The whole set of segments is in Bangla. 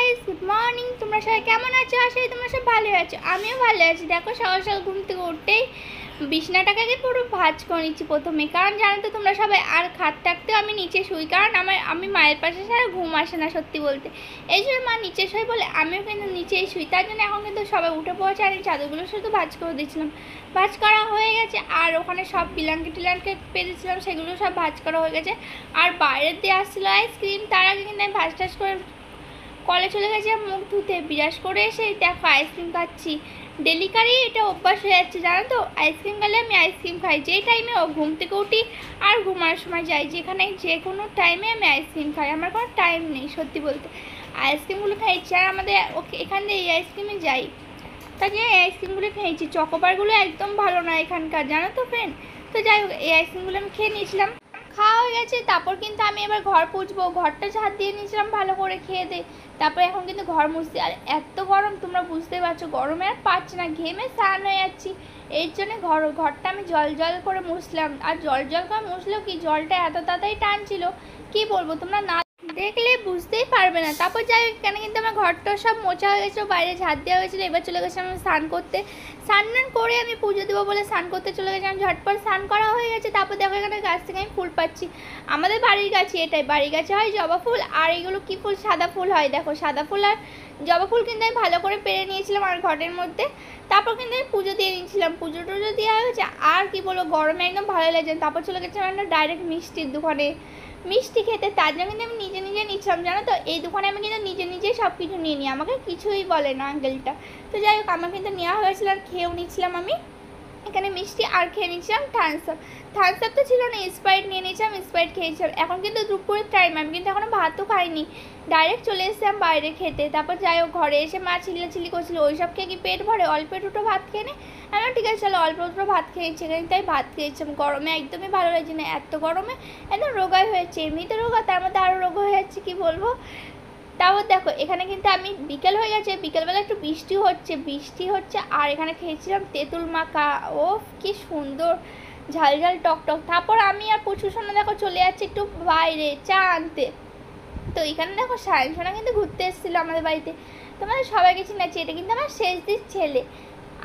Guys, good morning. তোমরা সবাই কেমন আছো? আশা করি তোমরা সব ভালো আছো। আমিও ভালো আছি। দেখো, সকাল সকাল ঘুম থেকে উঠতেই বিছনাটাকে পুরো ভাঁজ করে নিচ্ছি প্রথমে, কারণ জানো তো তোমরা সবাই, আর খাট থাকতেও আমি নিচে শুই, কারণ আমি মায়ের পাশে ছাড়া ঘুম আসে না সত্যি বলতে। এই জন্য মা নিচে শুই বলে আমিও কিন্তু নিচেই শুই। তার জন্য এখন কিন্তু সবাই উঠে পড়েছে, আর এই চাদরগুলো শুধু ভাঁজ করে দিচ্ছিলাম। ভাঁজ করা হয়ে গেছে, আর ওখানে সব ব্ল্যাঙ্কেট পেরেছিলাম, সেগুলো সব ভাঁজ করা হয়ে গেছে। আর বাইরের দিয়ে আসছিলো আইসক্রিম, তার আগে কিন্তু আমি ভাঁজ টাজ করে কলে চলে গেছে মুখ ধুতে। বিরাস করে এসে দেখো আইসক্রিম খাচ্ছি। ডেলিকারি এটা অভ্যাস হয়ে যাচ্ছে, জানো তো। আইসক্রিম খেলে আমি আইসক্রিম খাই, যে টাইমে ও ঘুম থেকে উঠি আর ঘুমানোর সময় যাই, যেখানে যে কোনো টাইমে আমি আইসক্রিম খাই। আমার কোনো টাইম নেই সত্যি বলতে। আইসক্রিমগুলো খাইছি, আর আমাদের এখান দিয়ে এই আইসক্রিমে যাই, তাই জন্য এই আইসক্রিমগুলো খেয়েছি। চকোবারগুলো একদম ভালো না এখানকার, জানো তো ফ্রেন্ড। তো যাই হোক, এই আইসক্রিমগুলো আমি খেয়ে নিয়েছিলাম। খাওয়া হয়ে গেছে, তারপর কিন্তু আমি এবার ঘর পুছবো। ঘরটা ঝাড় দিয়ে নিয়েছিলাম ভালো করে খেয়ে দে। তারপর এখন কিন্তু ঘর মুছছি। আর এত গরম, তোমরা বুঝতে পারছো, গরমে আর পাচ্ছি না, ঘেমে স্নান হয়ে যাচ্ছি। এর জন্য ঘরটা আমি জল করে মুছলাম। আর জল করে মুছলেও কি, জলটা এত তাড়াতাড়ি টানছিল কি বলবো, তোমরা না দেখলে বুঝতেই পারবে না। তারপর যাই হোক, এখানে কিন্তু আমার ঘরটা সব মোছা হয়ে গেছিলো, বাইরে ঝাড় দেওয়া হয়েছিলো। এবার চলে গেছিলাম আমি স্নান করতে। স্নান করে আমি পুজো দেবো বলে স্নান করতে চলে গেছিলাম। ঝটপট স্নান করা হয়ে গেছে। তারপর দেখো, এখানে গাছ থেকে আমি ফুল পাচ্ছি। আমাদের বাড়ির গাছে এটাই, বাড়ির গাছে হয় জবা ফুল। আর এগুলো কি ফুল, সাদা ফুল হয়। দেখো, সাদা ফুল আর জবা ফুল কিন্তু আমি ভালো করে পেরে নিয়েছিলাম আর ঘরের মধ্যে। তারপর কিন্তু আমি পুজো দিয়ে নিয়েছিলাম। পুজো দেওয়া হয়েছে। আর কি বলবো, গরমে একদম ভালো লাগছে। তারপর চলে গেছিলাম একটা ডাইরেক্ট মিষ্টির দোকানে মিষ্টি খেতে। তার জন্য কিন্তু আমি নিজে নিচ্ছিলাম, জানো তো। এই দোকানে আমি কিন্তু নিজেই সব কিছু নিয়ে নিই, আমাকে কিছুই বলে না আঙ্কেলটা। তো যাই হোক, আমার কিন্তু নেওয়া হয়েছিল, আর খেয়েও নিচ্ছিলাম আমি এখানে মিষ্টি। আর খেয়ে নিচ্ছিলাম থামস আপ তো ছিল না, স্প্রাইট নিয়ে নিয়েছিলাম, স্প্রাইট খেয়েছিলাম। এখন কিন্তু দুপুরের টাইম, আমি কিন্তু এখনও ভাতও খাইনি, ডাইরেক্ট চলে এসেছিলাম বাইরে খেতে। তারপর যাই হোক, ঘরে এসে মা চিল্লাচিল্লি করছিল, ওই সব খেয়ে কি পেট ভরে, অল্প দুটো ভাত খেয়ে নে। আমি ঠিক আছে চলো, অল্প দুটো ভাত খেয়েছি এখানে, তাই ভাত খেয়েছিলাম। গরমে একদমই ভালো লাগছে না, এত গরমে একদম রোগাই হয়েছে। এমনিতে রোগা, তার মধ্যে আরও রোগ হয়ে যাচ্ছে, কি বলবো। তাও দেখো, এখানে কিন্তু আমি বিকেল হয়ে গেছে, বিকেলবেলা একটু বৃষ্টি হচ্ছে। আর এখানে খেয়েছিলাম তেঁতুল মাখা। ও কি সুন্দর, ঝাল টক। তারপর আমি আর প্রচুর সোনা দেখো চলে যাচ্ছে একটু বাইরে চা আনতে। তো এখানে দেখো, সায়ন সোনা কিন্তু ঘুরতে এসেছিলো আমাদের বাড়িতে। তোমাদের সবাইকে চিনাচ্ছি, এটা কিন্তু আমার শেষ দিন ছেলে।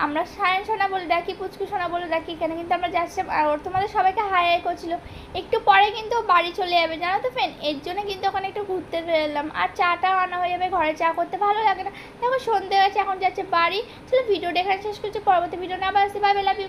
আমরা সায়ন সোনা বলে ডাকি, পুচকু সোনা বলে ডাকি। এখানে কিন্তু আমরা যাচ্ছিলাম, আর ওর তোমাদের সবাইকে হাই করছিল। একটু পরে কিন্তু বাড়ি চলে যাবে, জানো তো ফ্রেন্ড। এর জন্য কিন্তু ওখানে একটু ঘুরতে বেরোলাম। আর চাটাও আনা হয়ে যাবে, ঘরে চা করতে ভালো লাগে না। দেখো সন্ধে গেছে, এখন যাচ্ছে বাড়ি। চলো ভিডিওটা এখানে শেষ করছি, পরবর্তী ভিডিও না আবার আসতে পারবে। Love you.